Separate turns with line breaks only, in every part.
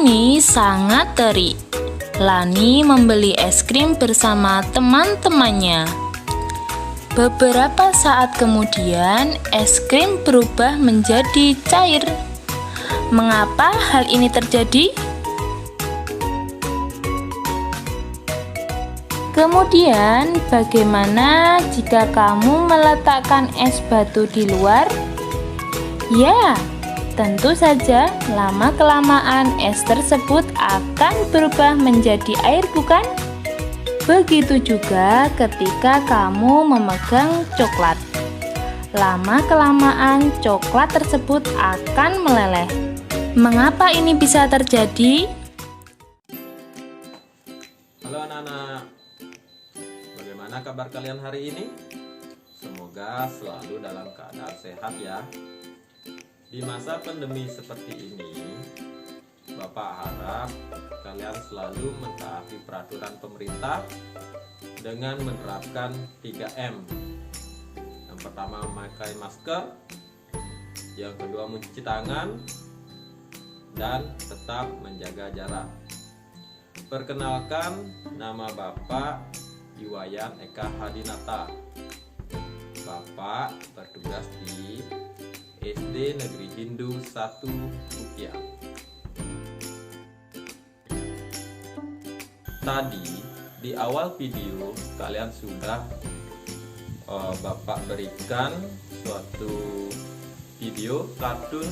ini sangat terik. Lani membeli es krim bersama teman-temannya. Beberapa saat kemudian, es krim berubah menjadi cair. Mengapa hal ini terjadi? Kemudian, bagaimana jika kamu meletakkan es batu di luar? Ya, tentu saja lama-kelamaan es tersebut akan berubah menjadi air, bukan? Begitu juga ketika kamu memegang coklat. Lama-kelamaan coklat tersebut akan meleleh. Mengapa ini bisa terjadi?
Halo anak-anak, bagaimana kabar kalian hari ini? Semoga selalu dalam keadaan sehat ya. Di masa pandemi seperti ini, Bapak harap kalian selalu mentaati peraturan pemerintah dengan menerapkan 3M. Yang pertama memakai masker, yang kedua mencuci tangan, dan tetap menjaga jarak. Perkenalkan, nama Bapak Iwayan Eka Hadinata. Bapak bertugas di SD Negeri Hindu 1 Bukiang. Tadi di awal video kalian sudah Bapak berikan suatu video kartun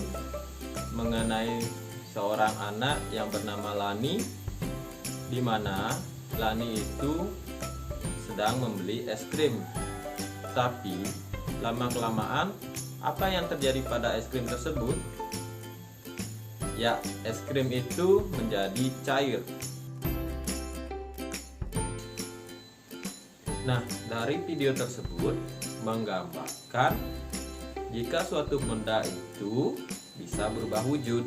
mengenai seorang anak yang bernama Lani, di mana Lani itu sedang membeli es krim. Tapi lama-kelamaan apa yang terjadi pada es krim tersebut? Ya, es krim itu menjadi cair. Nah, dari video tersebut menggambarkan jika suatu benda itu bisa berubah wujud.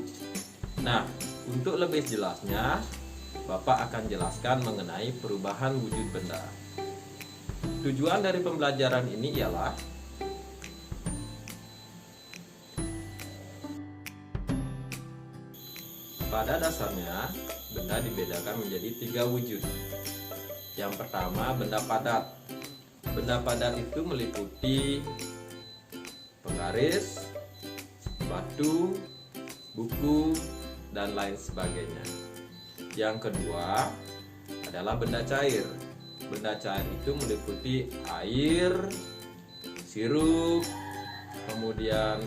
Nah, untuk lebih jelasnya, Bapak akan jelaskan mengenai perubahan wujud benda. Tujuan dari pembelajaran ini ialah pada dasarnya benda dibedakan menjadi 3 wujud. Yang pertama, benda padat. Benda padat itu meliputi penggaris, batu, buku, dan lain sebagainya. Yang kedua adalah benda cair. Benda cair itu meliputi air, sirup, kemudian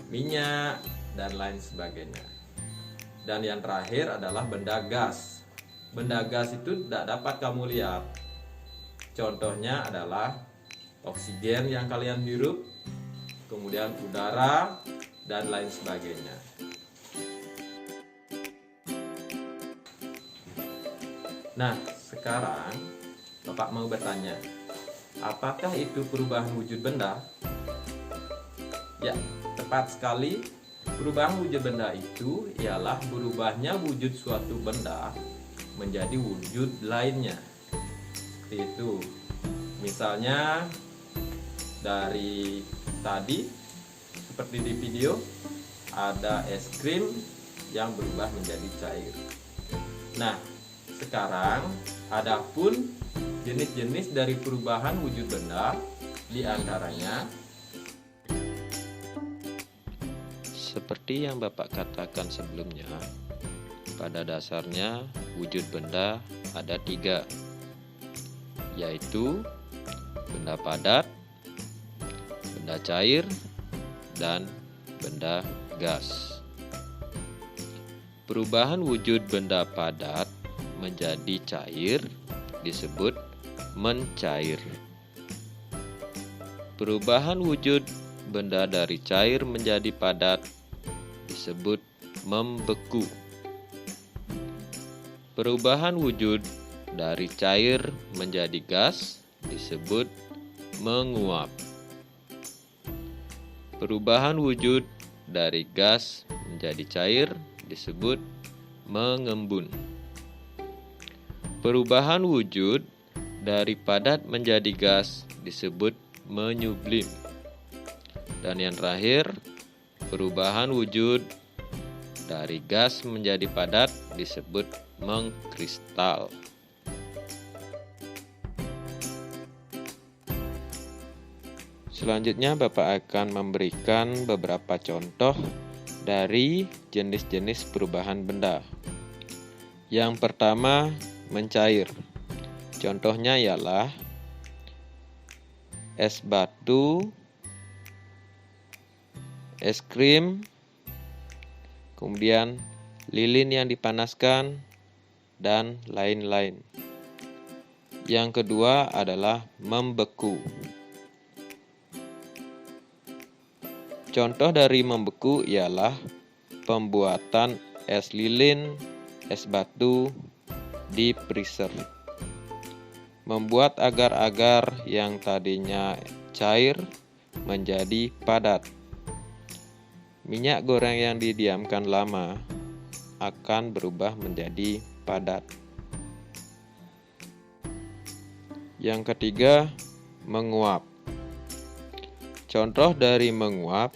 minyak, dan lain sebagainya. Dan yang terakhir adalah benda gas. Benda gas itu tidak dapat kamu lihat. Contohnya adalah oksigen yang kalian hirup, kemudian udara, dan lain sebagainya. Nah, sekarang Bapak mau bertanya, apakah itu perubahan wujud benda? Ya, tepat sekali. Perubahan wujud benda itu ialah berubahnya wujud suatu benda menjadi wujud lainnya. Seperti itu. Misalnya dari tadi seperti di video ada es krim yang berubah menjadi cair. Nah, sekarang adapun jenis-jenis dari perubahan wujud benda, di antaranya
seperti yang Bapak katakan sebelumnya, pada dasarnya wujud benda ada 3, yaitu benda padat, benda cair, dan benda gas. Perubahan wujud benda padat menjadi cair disebut mencair. Perubahan wujud benda dari cair menjadi padat disebut membeku. Perubahan wujud dari cair menjadi gas disebut menguap. Perubahan wujud dari gas menjadi cair disebut mengembun. Perubahan wujud dari padat menjadi gas disebut menyublim. Dan yang terakhir, perubahan wujud dari gas menjadi padat disebut mengkristal. Selanjutnya Bapak akan memberikan beberapa contoh dari jenis-jenis perubahan benda. Yang pertama, mencair. Contohnya ialah es batu, es krim, kemudian lilin yang dipanaskan, dan lain-lain. Yang kedua adalah membeku. Contoh dari membeku ialah pembuatan es lilin, es batu di freezer. Membuat agar-agar yang tadinya cair menjadi padat. Minyak goreng yang didiamkan lama akan berubah menjadi padat. Yang ketiga, menguap. Contoh dari menguap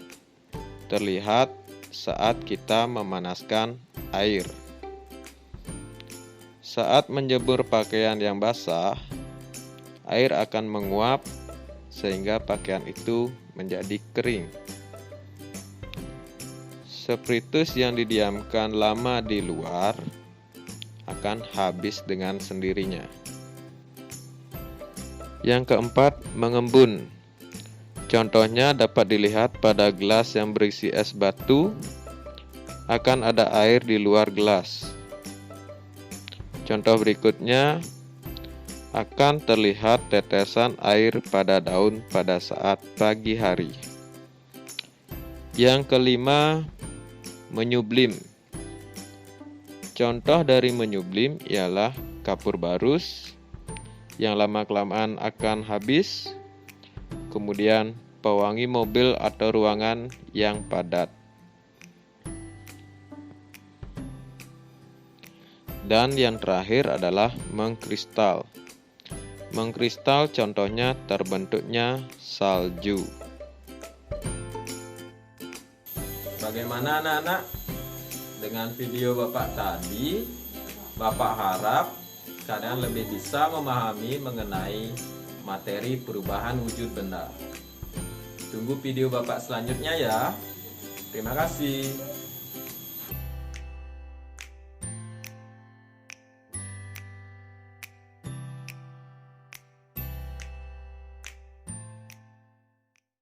terlihat saat kita memanaskan air. Saat menjemur pakaian yang basah, air akan menguap sehingga pakaian itu menjadi kering. Spiritus yang didiamkan lama di luar akan habis dengan sendirinya. Yang keempat, mengembun. Contohnya dapat dilihat pada gelas yang berisi es batu, akan ada air di luar gelas. Contoh berikutnya, akan terlihat tetesan air pada daun pada saat pagi hari. Yang kelima, menyublim. Contoh dari menyublim ialah kapur barus yang lama-kelamaan akan habis. Kemudian pewangi mobil atau ruangan yang padat. Dan yang terakhir adalah mengkristal. Mengkristal contohnya terbentuknya salju.
Bagaimana anak-anak? Dengan video Bapak tadi, Bapak harap kalian lebih bisa memahami mengenai materi perubahan wujud benda. Tunggu video Bapak selanjutnya ya. Terima kasih.